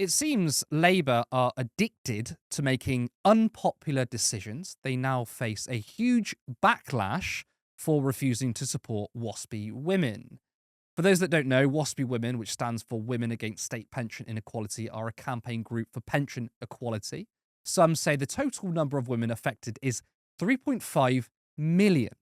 It seems Labour are addicted to making unpopular decisions. They now face a huge backlash for refusing to support WASPI Women. For those that don't know, WASPI Women, which stands for Women Against State Pension Inequality, are a campaign group for pension equality. Some say the total number of women affected is 3.5 million.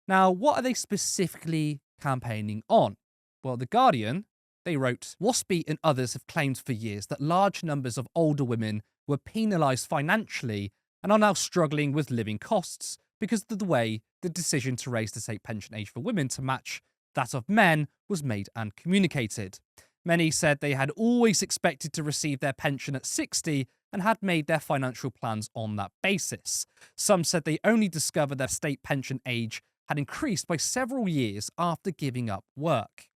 Now, what are they specifically campaigning on? Well, The Guardian, they wrote, WASPI and others have claimed for years that large numbers of older women were penalised financially and are now struggling with living costs because of the way the decision to raise the state pension age for women to match that of men was made and communicated. Many said they had always expected to receive their pension at 60 and had made their financial plans on that basis. Some said they only discovered their state pension age had increased by several years after giving up work.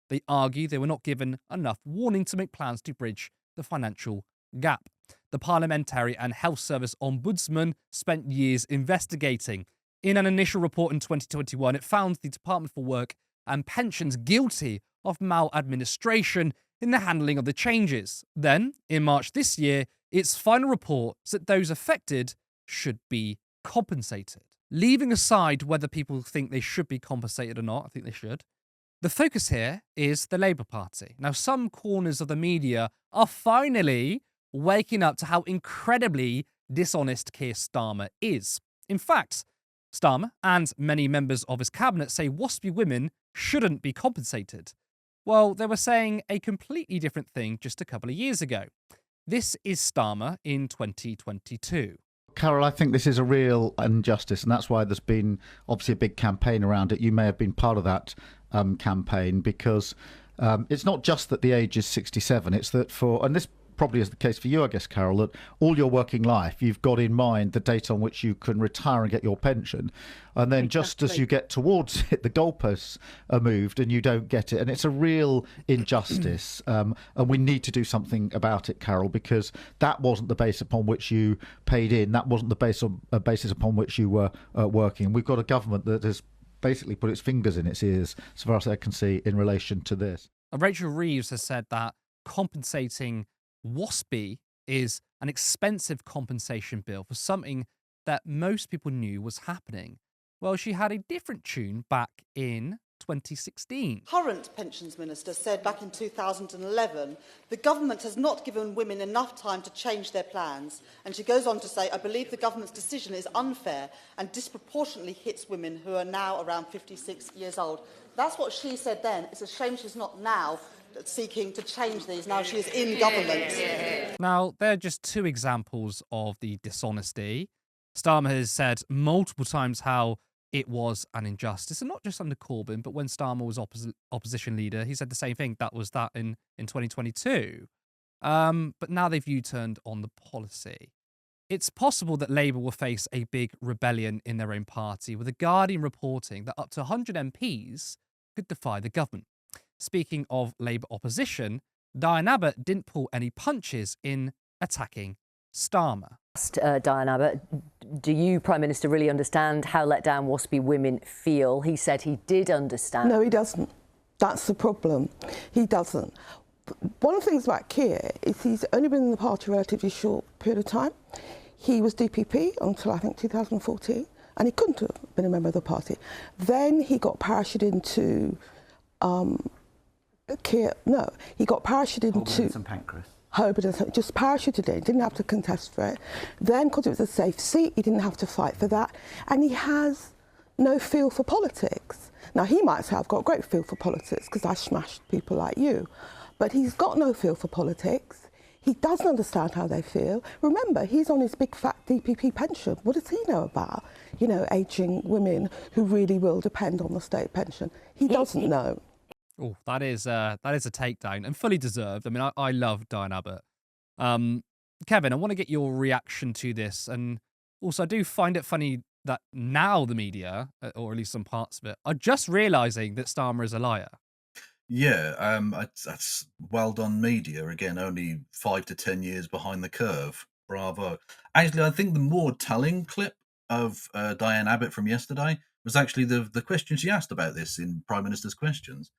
They argue they were not given enough warning to make plans to bridge the financial gap. The Parliamentary and Health Service Ombudsman spent years investigating. In an initial report in 2021, it found the Department for Work and Pensions guilty of maladministration in the handling of the changes. Then, in March this year, its final report said those affected should be compensated. Leaving aside whether people think they should be compensated or not, I think they should. The focus here is the Labour Party. Now, some corners of the media are finally waking up to how incredibly dishonest Keir Starmer is. In fact, Starmer and many members of his cabinet say WASPI women shouldn't be compensated. Well, they were saying a completely different thing just a couple of years ago. This is Starmer in 2022. Carol, I think this is a real injustice, and that's why there's been obviously a big campaign around it. You may have been part of that campaign, because it's not just that the age is 67, it's that and this probably is the case for you, I guess, Carol, that all your working life you've got in mind the date on which you can retire and get your pension, and then just as you get towards it, the goalposts are moved and you don't get it, and it's a real injustice, and we need to do something about it, Carol, because that wasn't the base upon which you paid in, that wasn't the basis upon which you were working. We've got a government that has basically put its fingers in its ears, as far as I can see, in relation to this. Rachel Reeves has said that compensating WASPI is an expensive compensation bill for something that most people knew was happening. Well, she had a different tune back in 2016. Current pensions minister said back in 2011, the government has not given women enough time to change their plans. And she goes on to say, I believe the government's decision is unfair and disproportionately hits women who are now around 56 years old. That's what she said then. It's a shame she's not now seeking to change these. Now she is in government. Now, they're just two examples of the dishonesty. Starmer has said multiple times how it was an injustice, and not just under Corbyn, but when Starmer was opposition leader, he said the same thing. That was that in 2022. But now they've U-turned on the policy. It's possible that Labour will face a big rebellion in their own party, with The Guardian reporting that up to 100 MPs could defy the government. Speaking of Labour opposition, Diane Abbott didn't pull any punches in attacking Starmer. Diane Abbott, do you, Prime Minister, really understand how let down WASPI women feel? He said he did understand. No, he doesn't. That's the problem. He doesn't. One of the things about Keir is he's only been in the party a relatively short period of time. He was DPP until, I think, 2014, and he couldn't have been a member of the party. Then he got parachuted into... he got parachuted into St Pancras. Holborn, just parachuted in, didn't have to contest for it. Then, because it was a safe seat, he didn't have to fight for that. And he has no feel for politics. Now, he might say, I've got a great feel for politics because I smashed people like you. But he's got no feel for politics. He doesn't understand how they feel. Remember, he's on his big fat DPP pension. What does he know about, ageing women who really will depend on the state pension? He doesn't know. Oh, that is a takedown, and fully deserved. I mean, I love Diane Abbott. Kevin, I want to get your reaction to this, and also I do find it funny that now the media, or at least some parts of it, are just realising that Starmer is a liar. Yeah, that's well done, media. Again, only 5 to 10 years behind the curve. Bravo. Actually, I think the more telling clip of Diane Abbott from yesterday was actually the question she asked about this in Prime Minister's Questions,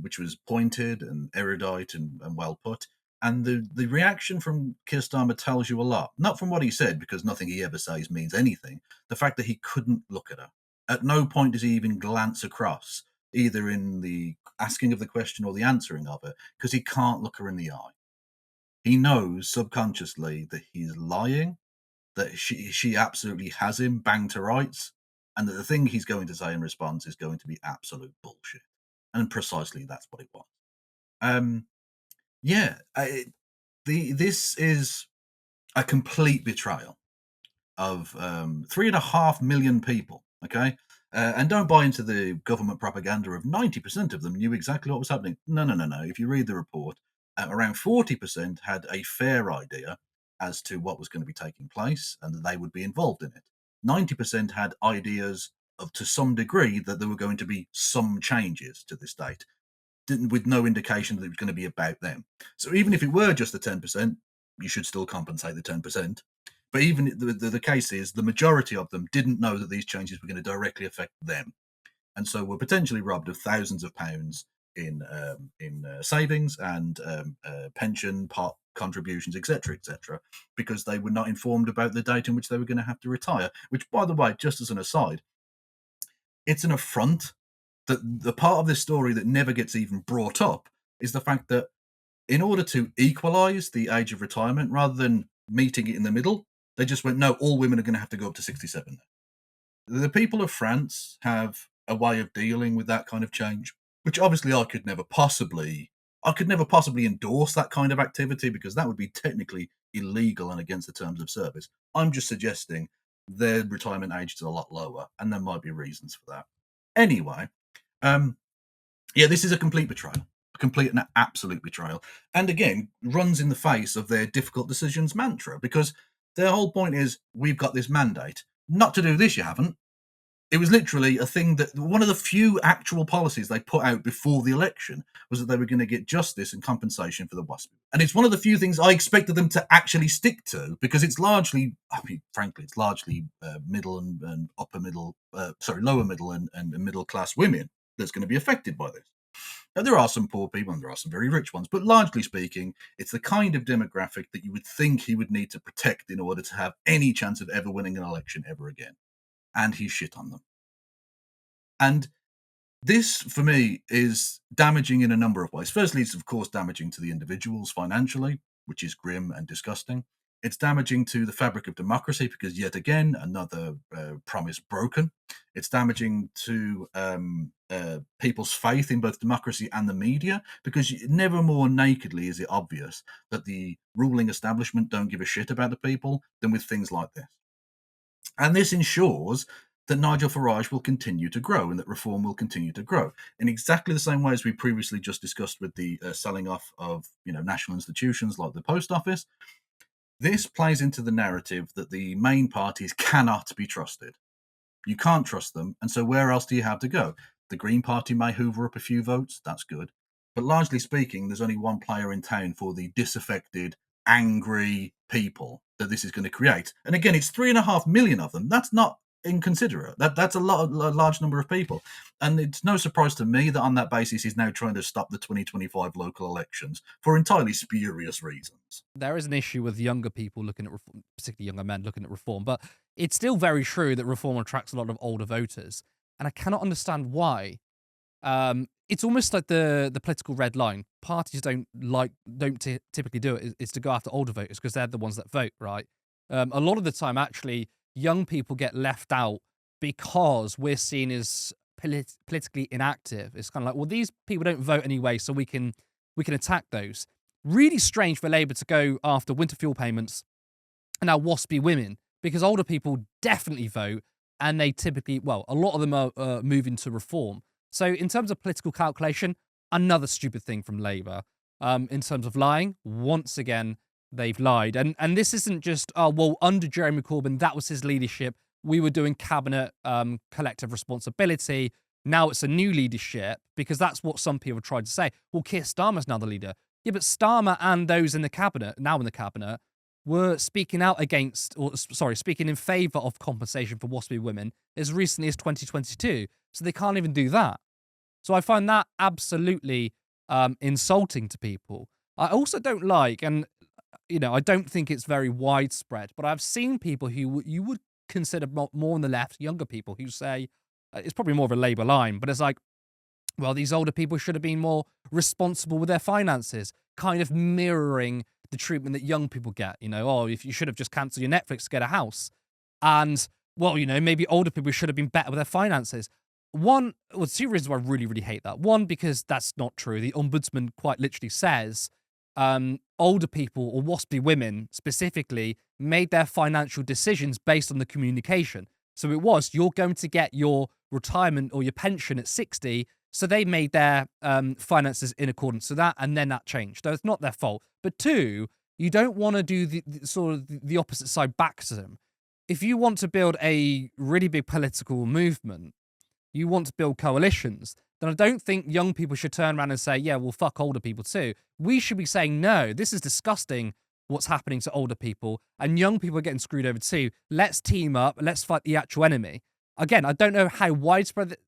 which was pointed and erudite and well put. And the reaction from Keir Starmer tells you a lot. Not from what he said, because nothing he ever says means anything. The fact that he couldn't look at her. At no point does he even glance across, either in the asking of the question or the answering of it, because he can't look her in the eye. He knows subconsciously that he's lying, that she absolutely has him banged to rights, and that the thing he's going to say in response is going to be absolute bullshit. And precisely that's what it was. This is a complete betrayal of 3.5 million people. Okay, and don't buy into the government propaganda of 90% of them knew exactly what was happening. No. If you read the report, around 40% had a fair idea as to what was going to be taking place and that they would be involved in it. 90% had ideas of, to some degree, that there were going to be some changes to this date, with no indication that it was going to be about them. So even if it were just the 10%, you should still compensate the 10%. But even the case is the majority of them didn't know that these changes were going to directly affect them, and so were potentially robbed of thousands of pounds in savings and pension pot contributions, etc., because they were not informed about the date in which they were going to have to retire. Which, by the way, just as an aside, it's an affront that the part of this story that never gets even brought up is the fact that in order to equalize the age of retirement, rather than meeting it in the middle, they just went, no, all women are going to have to go up to 67. The people of France have a way of dealing with that kind of change, which obviously I could never possibly endorse that kind of activity, because that would be technically illegal and against the terms of service. I'm just suggesting their retirement age is a lot lower, and there might be reasons for that. Anyway, this is a complete betrayal. Complete and absolute betrayal, and again runs in the face of their difficult decisions mantra, because their whole point is, we've got this mandate not to do this. You haven't. It was literally a thing that one of the few actual policies they put out before the election was that they were going to get justice and compensation for the WASPI, and it's one of the few things I expected them to actually stick to, because it's largely, frankly, it's largely middle and upper middle, lower middle and middle class women that's going to be affected by this. Now, there are some poor people and there are some very rich ones, but largely speaking, it's the kind of demographic that you would think he would need to protect in order to have any chance of ever winning an election ever again. And he shit on them. And this, for me, is damaging in a number of ways. Firstly, it's, of course, damaging to the individuals financially, which is grim and disgusting. It's damaging to the fabric of democracy, because yet again, another promise broken. It's damaging to people's faith in both democracy and the media, because never more nakedly is it obvious that the ruling establishment don't give a shit about the people than with things like this. And this ensures that Nigel Farage will continue to grow and that reform will continue to grow in exactly the same way as we previously just discussed with the selling off of national institutions like the post office. This plays into the narrative that the main parties cannot be trusted. You can't trust them, and so where else do you have to go? The Green Party may hoover up a few votes, that's good. But largely speaking, there's only one player in town for the disaffected, angry people that this is going to create. And again, it's 3.5 million of them. That's not inconsiderate. That's a large number of people. And it's no surprise to me that on that basis he's now trying to stop the 2025 local elections for entirely spurious reasons. There is an issue with younger people looking at reform, particularly younger men looking at reform, but it's still very true that reform attracts a lot of older voters, and I cannot understand why. It's almost like the political red line. Parties don't typically do it, is to go after older voters because they're the ones that vote, right? A lot of the time, actually, young people get left out because we're seen as politically inactive. It's kind of like, well, these people don't vote anyway, so we can attack those. Really strange for Labour to go after winter fuel payments and now WASPI women, because older people definitely vote, and they typically, well, a lot of them are moving to reform. So in terms of political calculation, another stupid thing from Labour. In terms of lying, once again, they've lied. And this isn't just, under Jeremy Corbyn, that was his leadership. We were doing cabinet collective responsibility. Now it's a new leadership, because that's what some people tried to say. Well, Keir Starmer's now the leader. Yeah, but Starmer and those in the cabinet, were speaking out against, speaking in favour of compensation for WASPI women as recently as 2022. So they can't even do that. So I find that absolutely insulting to people. I also don't like, and I don't think it's very widespread, but I've seen people who you would consider more on the left, younger people, who say it's probably more of a Labour line, but it's like, well, these older people should have been more responsible with their finances, kind of mirroring the treatment that young people get. Oh, if you should have just cancelled your Netflix to get a house. And, well, maybe older people should have been better with their finances. Two reasons why I really, really hate that. One, because that's not true. The Ombudsman quite literally says older people, or WASPI women specifically, made their financial decisions based on the communication. So it was, you're going to get your retirement or your pension at 60. So they made their finances in accordance to that, and then that changed. So it's not their fault. But two, you don't want to do the sort of the opposite side back to them. If you want to build a really big political movement, you want to build coalitions, then I don't think young people should turn around and say, yeah, well, fuck older people too. We should be saying, no, this is disgusting what's happening to older people, and young people are getting screwed over too. Let's team up. Let's fight the actual enemy. Again, I don't know how widespread that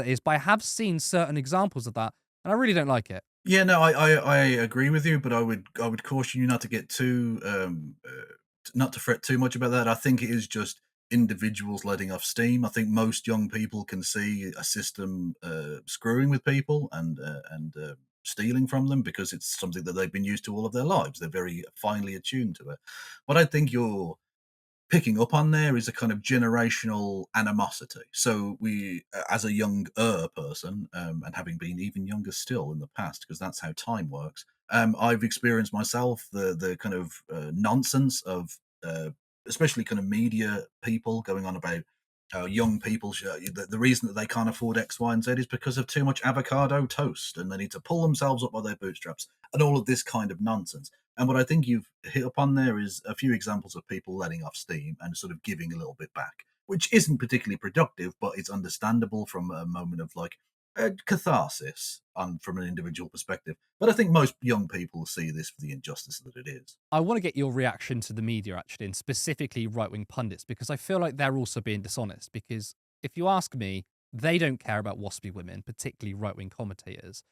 is, but I have seen certain examples of that, and I really don't like it. Yeah, no, I agree with you, but I would caution you not to get too not to fret too much about that. I think it is just individuals letting off steam. I think most young people can see a system screwing with people and stealing from them because it's something that they've been used to all of their lives. They're very finely attuned to it. What I think you're picking up on there is a kind of generational animosity. So we, as a younger person, and having been even younger still in the past, because that's how time works, I've experienced myself the kind of nonsense of especially kind of media people going on about young people. The reason that they can't afford X, Y, and Z is because of too much avocado toast, and they need to pull themselves up by their bootstraps, and all of this kind of nonsense. And what I think you've hit upon there is a few examples of people letting off steam and sort of giving a little bit back, which isn't particularly productive, but it's understandable from a moment of like catharsis from an individual perspective. But I think most young people see this for the injustice that it is. I want to get your reaction to the media, actually, and specifically right-wing pundits, because I feel like they're also being dishonest. Because if you ask me, they don't care about WASPI women, particularly right-wing commentators.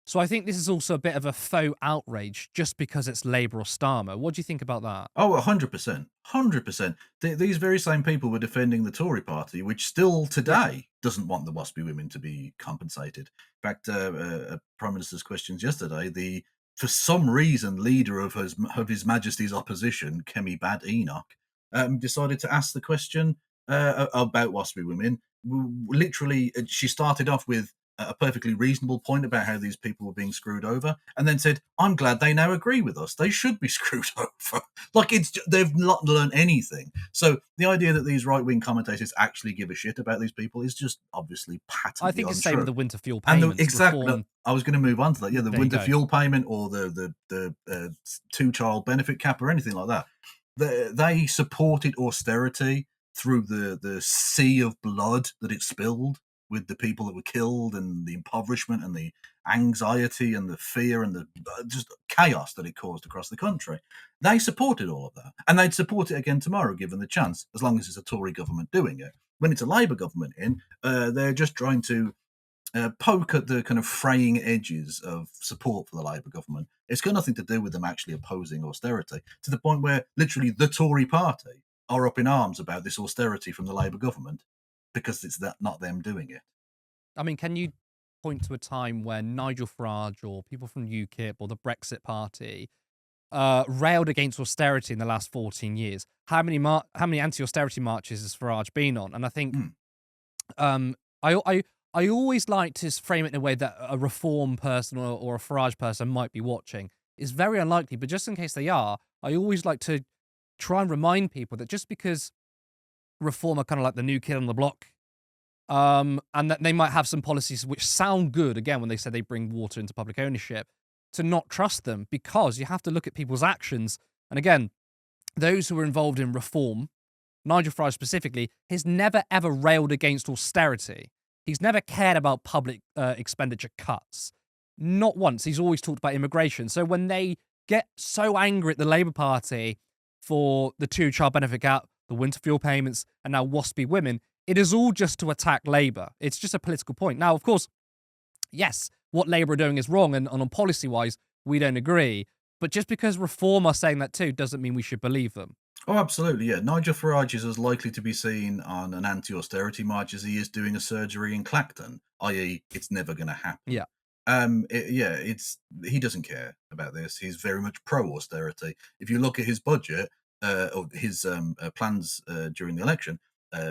So I think this is also a bit of a faux outrage just because it's Labour or Starmer. What do you think about that? Oh, 100%. 100%. These very same people were defending the Tory party, which still today doesn't want the WASPI women to be compensated. In fact, Prime Minister's questions yesterday, for some reason, leader of His Majesty's opposition, Kemi Bad Enoch, decided to ask the question about WASPI women. Literally, she started off with a perfectly reasonable point about how these people were being screwed over, and then said, I'm glad they now agree with us. They should be screwed over. Like, they've not learned anything. So the idea that these right-wing commentators actually give a shit about these people is just obviously patently I think it's the untrue. same with the winter fuel payments. Exactly. I was going to move on to that. Yeah, the There winter fuel payment or the two-child benefit cap or anything like that. They supported austerity through the sea of blood that it spilled, with the people that were killed and the impoverishment and the anxiety and the fear and the just chaos that it caused across the country. They supported all of that. And they'd support it again tomorrow, given the chance, as long as it's a Tory government doing it. When it's a Labour government they're just trying to poke at the kind of fraying edges of support for the Labour government. It's got nothing to do with them actually opposing austerity, to the point where literally the Tory party are up in arms about this austerity from the Labour government, because it's not them doing it. I mean, can you point to a time when Nigel Farage or people from UKIP or the Brexit Party railed against austerity in the last 14 years? How many anti-austerity marches has Farage been on? And I think I always like to frame it in a way that a Reform person or a Farage person might be watching. It's very unlikely, but just in case they are, I always like to try and remind people that just because Reform are kind of like the new kid on the block, and that they might have some policies which sound good, again, when they say they bring water into public ownership, to not trust them, because you have to look at people's actions. And again, those who are involved in Reform, Nigel Farage specifically, has never ever railed against austerity. He's never cared about public expenditure cuts. Not once. He's always talked about immigration. So when they get so angry at the Labour Party for the two-child benefit cap, the winter fuel payments, and now WASPI women, it is all just to attack Labour. It's just a political point. Now, of course, yes, what Labour are doing is wrong, and on policy-wise, we don't agree. But just because Reform are saying that too doesn't mean we should believe them. Oh, absolutely, yeah. Nigel Farage is as likely to be seen on an anti-austerity march as he is doing a surgery in Clacton, i.e., it's never going to happen. Yeah. He doesn't care about this. He's very much pro-austerity. If you look at his budget or his plans during the election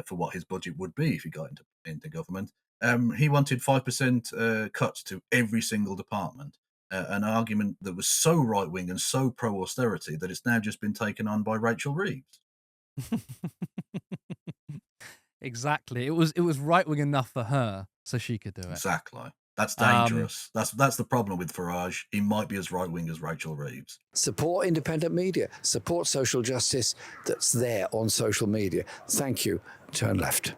for what his budget would be if he got into government, he wanted 5% cuts to every single department. An argument that was so right-wing and so pro-austerity that it's now just been taken on by Rachel Reeves. Exactly. It was right-wing enough for her, so she could do it. Exactly. That's dangerous. That's the problem with Farage. He might be as right-wing as Rachel Reeves. Support independent media. Support social justice that's there on social media. Thank you. Turn left.